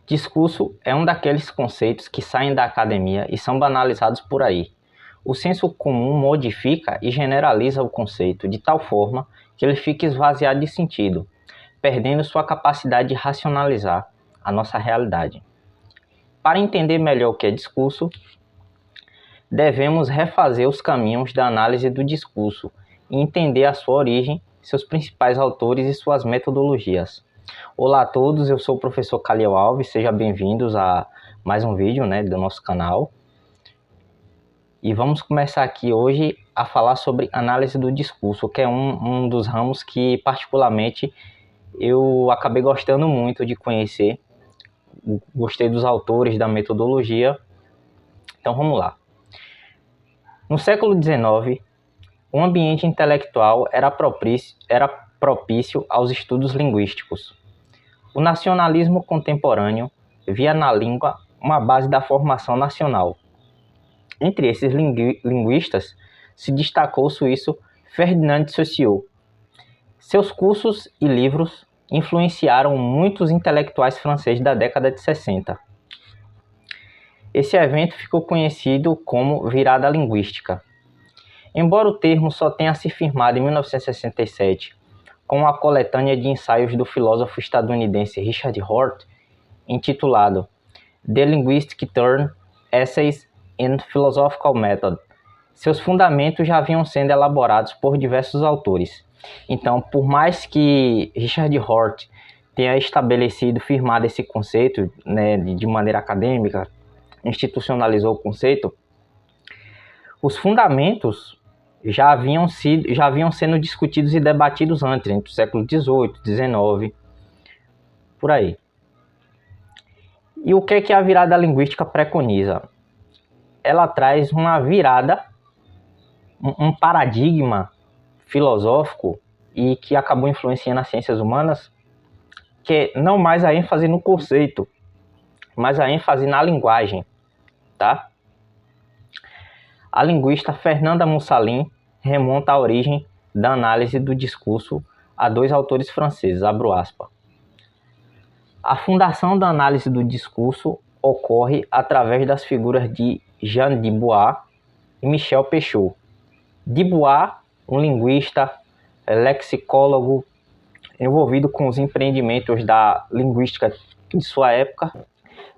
Discurso é um daqueles conceitos que saem da academia e são banalizados por aí. O senso comum modifica e generaliza o conceito de tal forma que ele fica esvaziado de sentido, perdendo sua capacidade de racionalizar a nossa realidade. Para entender melhor o que é discurso, devemos refazer os caminhos da análise do discurso e entender a sua origem, seus principais autores e suas metodologias. Olá a todos, eu sou o professor Caliel Alves, sejam bem-vindos a mais um vídeo do nosso canal. E vamos começar aqui hoje a falar sobre análise do discurso, que é um dos ramos que particularmente eu acabei gostando muito de conhecer. Gostei dos autores, da metodologia. Então vamos lá. No século XIX, o ambiente intelectual era propício aos estudos linguísticos. O nacionalismo contemporâneo via na língua uma base da formação nacional. Entre esses linguistas se destacou o suíço Ferdinand de Saussure. Seus cursos e livros influenciaram muitos intelectuais franceses da década de 60. Esse evento ficou conhecido como virada linguística. Embora o termo só tenha se firmado em 1967, com a coletânea de ensaios do filósofo estadunidense Richard Hort, intitulado The Linguistic Turn, Essays and Philosophical Method, seus fundamentos já vinham sendo elaborados por diversos autores. Então, por mais que Richard Hort tenha firmado esse conceito de maneira acadêmica, institucionalizou o conceito, os fundamentos já haviam sendo discutidos e debatidos antes, entre o século XVIII, XIX, por aí. E o que a virada linguística preconiza? Ela traz uma virada, um paradigma filosófico e que acabou influenciando as ciências humanas, que não mais a ênfase no conceito, mas a ênfase na linguagem, tá? A linguista Fernanda Moussalin remonta a origem da análise do discurso a dois autores franceses, abro aspas. A fundação da análise do discurso ocorre através das figuras de Jean Dubois e Michel Peixoto. Dubois, um linguista, lexicólogo, envolvido com os empreendimentos da linguística de sua época.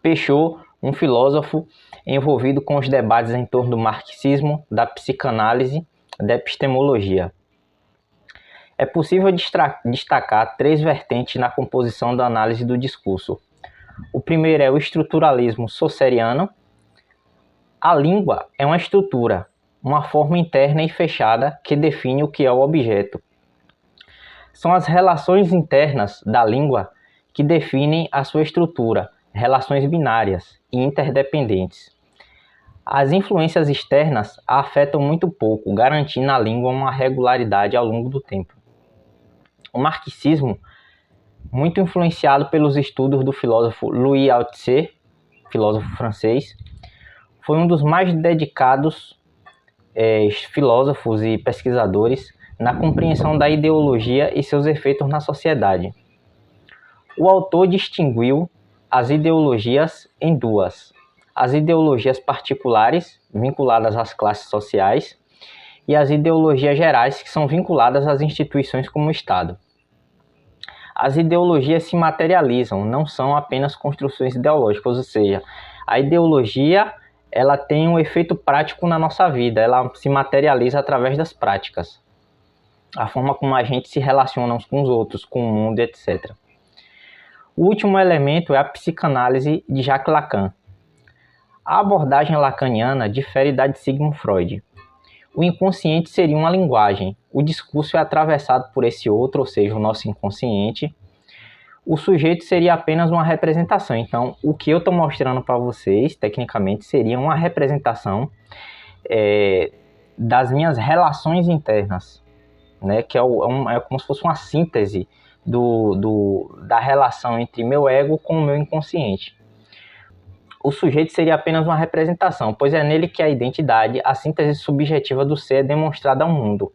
Peixoto, um filósofo envolvido com os debates em torno do marxismo, da psicanálise, da epistemologia. É possível destacar três vertentes na composição da análise do discurso. O primeiro é o estruturalismo saussuriano. A língua é uma estrutura, uma forma interna e fechada que define o que é o objeto. São as relações internas da língua que definem a sua estrutura, relações binárias e interdependentes. As influências externas a afetam muito pouco, garantindo à língua uma regularidade ao longo do tempo. O marxismo, muito influenciado pelos estudos do filósofo Louis Althusser, filósofo francês, foi um dos mais dedicados filósofos e pesquisadores na compreensão da ideologia e seus efeitos na sociedade. O autor distinguiu as ideologias em duas: as ideologias particulares, vinculadas às classes sociais, e as ideologias gerais, que são vinculadas às instituições como o Estado. As ideologias se materializam, não são apenas construções ideológicas, ou seja, a ideologia ela tem um efeito prático na nossa vida, ela se materializa através das práticas. A forma como a gente se relaciona uns com os outros, com o mundo, etc. O último elemento é a psicanálise de Jacques Lacan. A abordagem lacaniana difere da de Sigmund Freud. O inconsciente seria uma linguagem, o discurso é atravessado por esse outro, ou seja, o nosso inconsciente. O sujeito seria apenas uma representação. Então, o que eu estou mostrando para vocês, tecnicamente, seria uma representação das minhas relações internas, que é como se fosse uma síntese da relação entre meu ego com o meu inconsciente. O sujeito seria apenas uma representação, pois é nele que a identidade, a síntese subjetiva do ser, é demonstrada ao mundo.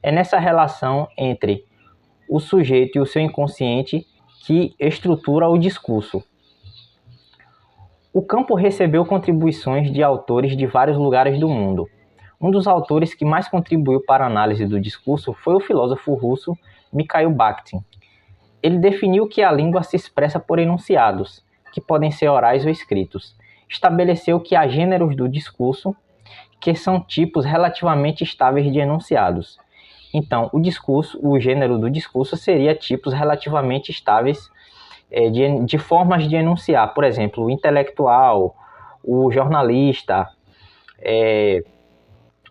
É nessa relação entre o sujeito e o seu inconsciente que estrutura o discurso. O campo recebeu contribuições de autores de vários lugares do mundo. Um dos autores que mais contribuiu para a análise do discurso foi o filósofo russo Mikhail Bakhtin. Ele definiu que a língua se expressa por enunciados, que podem ser orais ou escritos. Estabeleceu que há gêneros do discurso, que são tipos relativamente estáveis de enunciados. Então, o gênero do discurso seria tipos relativamente estáveis de formas de enunciar. Por exemplo, o intelectual, o jornalista,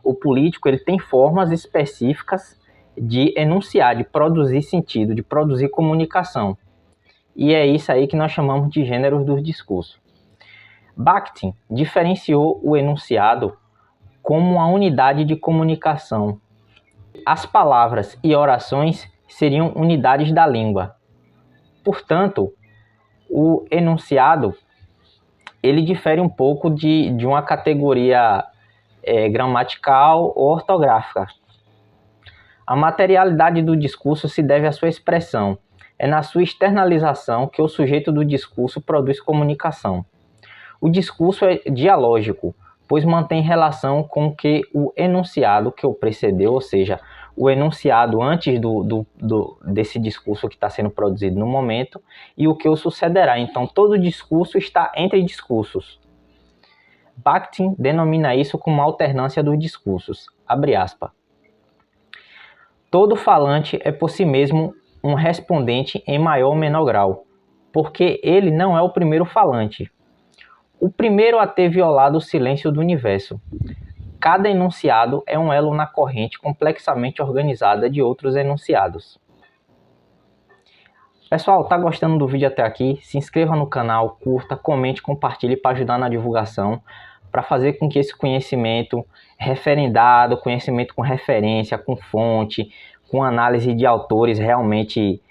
o político, ele tem formas específicas de enunciar, de produzir sentido, de produzir comunicação. E é isso aí que nós chamamos de gêneros do discurso. Bakhtin diferenciou o enunciado como uma unidade de comunicação. As palavras e orações seriam unidades da língua. Portanto, o enunciado ele difere um pouco de uma categoria gramatical ou ortográfica. A materialidade do discurso se deve à sua expressão. É na sua externalização que o sujeito do discurso produz comunicação. O discurso é dialógico, pois mantém relação com que o enunciado que o precedeu, ou seja, o enunciado antes desse discurso que está sendo produzido no momento, e o que o sucederá. Então, todo discurso está entre discursos. Bakhtin denomina isso como alternância dos discursos. Abre aspas. Todo falante é por si mesmo um respondente em maior ou menor grau, porque ele não é o primeiro falante. O primeiro a ter violado o silêncio do universo. Cada enunciado é um elo na corrente complexamente organizada de outros enunciados. Pessoal, tá gostando do vídeo até aqui? Se inscreva no canal, curta, comente, compartilhe para ajudar na divulgação, para fazer com que esse conhecimento referendado, conhecimento com referência, com fonte, com análise de autores realmente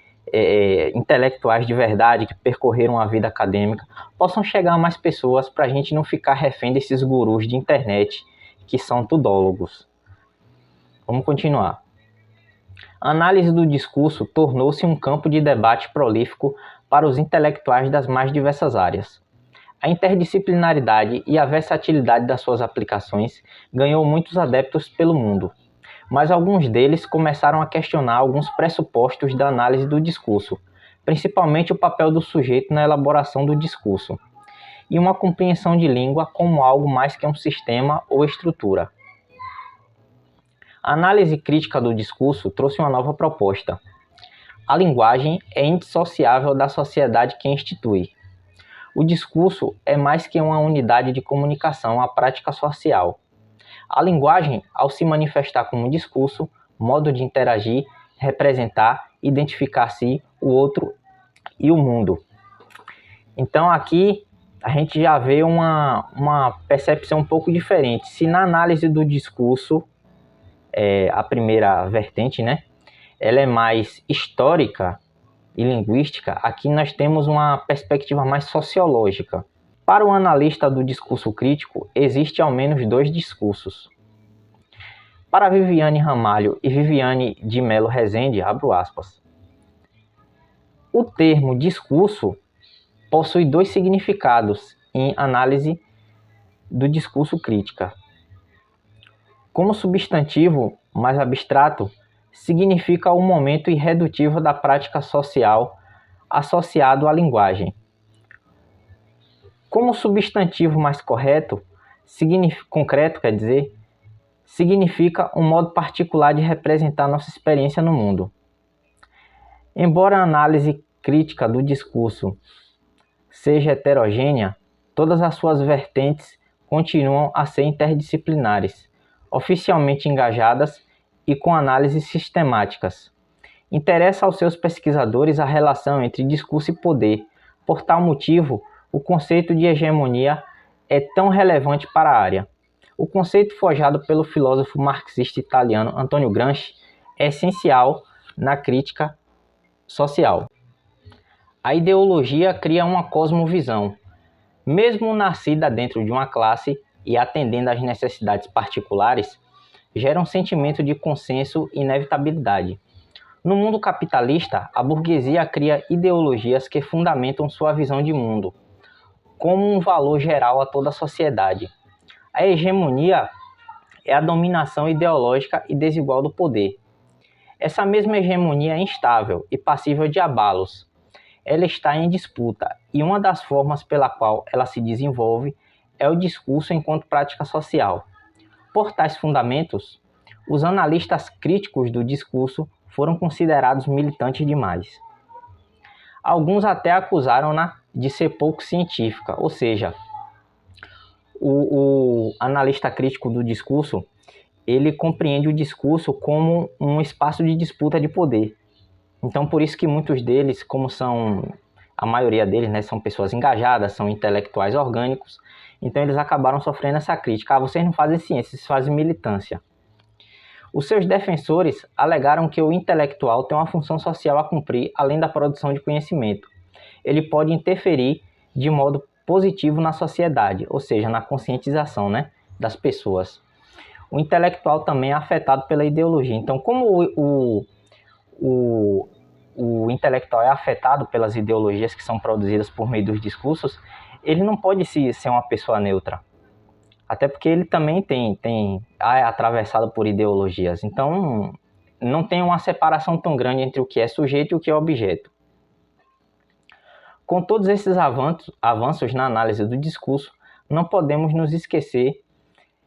intelectuais de verdade, que percorreram a vida acadêmica, possam chegar a mais pessoas para a gente não ficar refém desses gurus de internet que são tudólogos. Vamos continuar. A análise do discurso tornou-se um campo de debate prolífico para os intelectuais das mais diversas áreas. A interdisciplinaridade e a versatilidade das suas aplicações ganhou muitos adeptos pelo mundo, mas alguns deles começaram a questionar alguns pressupostos da análise do discurso, principalmente o papel do sujeito na elaboração do discurso, e uma compreensão de língua como algo mais que um sistema ou estrutura. A análise crítica do discurso trouxe uma nova proposta. A linguagem é indissociável da sociedade que institui. O discurso é mais que uma unidade de comunicação, a prática social. A linguagem, ao se manifestar como discurso, modo de interagir, representar, identificar-se, o outro e o mundo. Então aqui a gente já vê uma percepção um pouco diferente. Se na análise do discurso, a primeira vertente, né, ela é mais histórica e linguística, aqui nós temos uma perspectiva mais sociológica. Para o analista do discurso crítico, existe ao menos dois discursos. Para Viviane Ramalho e Viviane de Melo Rezende, abro aspas, o termo discurso possui dois significados em análise do discurso crítica. Como substantivo mais abstrato, significa o momento irredutível da prática social associado à linguagem. Como substantivo mais concreto, significa um modo particular de representar nossa experiência no mundo. Embora a análise crítica do discurso seja heterogênea, todas as suas vertentes continuam a ser interdisciplinares, oficialmente engajadas e com análises sistemáticas. Interessa aos seus pesquisadores a relação entre discurso e poder. Por tal motivo, o conceito de hegemonia é tão relevante para a área. O conceito forjado pelo filósofo marxista italiano Antonio Gramsci é essencial na crítica social. A ideologia cria uma cosmovisão. Mesmo nascida dentro de uma classe e atendendo às necessidades particulares, gera um sentimento de consenso e inevitabilidade. No mundo capitalista, a burguesia cria ideologias que fundamentam sua visão de mundo. como um valor geral a toda a sociedade. A hegemonia é a dominação ideológica e desigual do poder. Essa mesma hegemonia é instável e passível de abalos. Ela está em disputa, e uma das formas pela qual ela se desenvolve é o discurso enquanto prática social. Por tais fundamentos, os analistas críticos do discurso foram considerados militantes demais. Alguns até acusaram-na de ser pouco científica, ou seja, o analista crítico do discurso, ele compreende o discurso como um espaço de disputa de poder. Então, por isso que muitos deles, como são, a maioria deles, né, são pessoas engajadas, são intelectuais orgânicos, então eles acabaram sofrendo essa crítica. Vocês não fazem ciência, vocês fazem militância. Os seus defensores alegaram que o intelectual tem uma função social a cumprir, além da produção de conhecimento. Ele pode interferir de modo positivo na sociedade, ou seja, na conscientização, né, das pessoas. O intelectual também é afetado pela ideologia. Então, como o intelectual é afetado pelas ideologias que são produzidas por meio dos discursos, ele não pode ser uma pessoa neutra. Até porque ele também é atravessado por ideologias. Então, não tem uma separação tão grande entre o que é sujeito e o que é objeto. Com todos esses avanços na análise do discurso, não podemos nos esquecer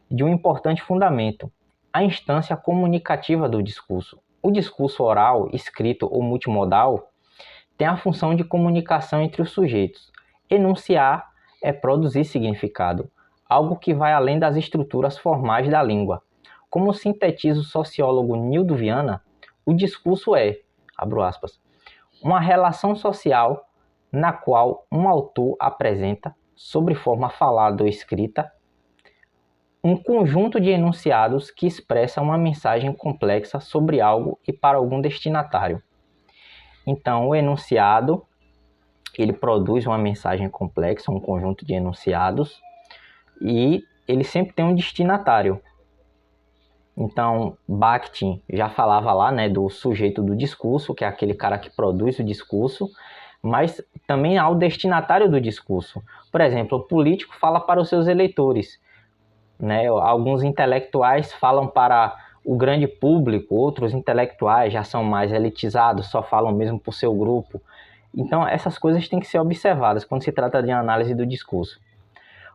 de um importante fundamento, a instância comunicativa do discurso. O discurso oral, escrito ou multimodal tem a função de comunicação entre os sujeitos. Enunciar é produzir significado, algo que vai além das estruturas formais da língua. Como sintetiza o sociólogo Nildo Viana, o discurso é, abro aspas, uma relação social na qual um autor apresenta, sob forma falada ou escrita, um conjunto de enunciados que expressa uma mensagem complexa sobre algo e para algum destinatário. Então, o enunciado, ele produz uma mensagem complexa, um conjunto de enunciados, e ele sempre tem um destinatário. Então, Bakhtin já falava lá, né, do sujeito do discurso, que é aquele cara que produz o discurso, mas também há o destinatário do discurso. Por exemplo, o político fala para os seus eleitores, né? Alguns intelectuais falam para o grande público, outros intelectuais já são mais elitizados, só falam mesmo por seu grupo. Então, essas coisas têm que ser observadas quando se trata de análise do discurso.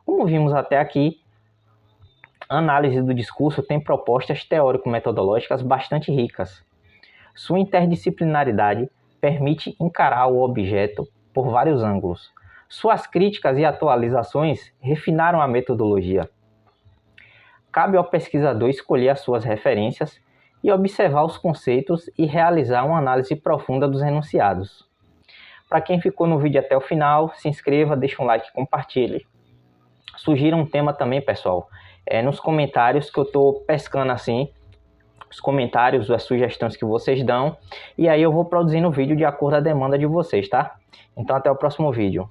Como vimos até aqui, a análise do discurso tem propostas teórico-metodológicas bastante ricas. Sua interdisciplinaridade permite encarar o objeto por vários ângulos. Suas críticas e atualizações refinaram a metodologia. Cabe ao pesquisador escolher as suas referências e observar os conceitos e realizar uma análise profunda dos enunciados. Para quem ficou no vídeo até o final, se inscreva, deixe um like e compartilhe. Sugira um tema também, pessoal, nos comentários, que eu estou pescando assim os comentários, as sugestões que vocês dão, e aí eu vou produzindo o vídeo de acordo com a demanda de vocês, tá? Então até o próximo vídeo.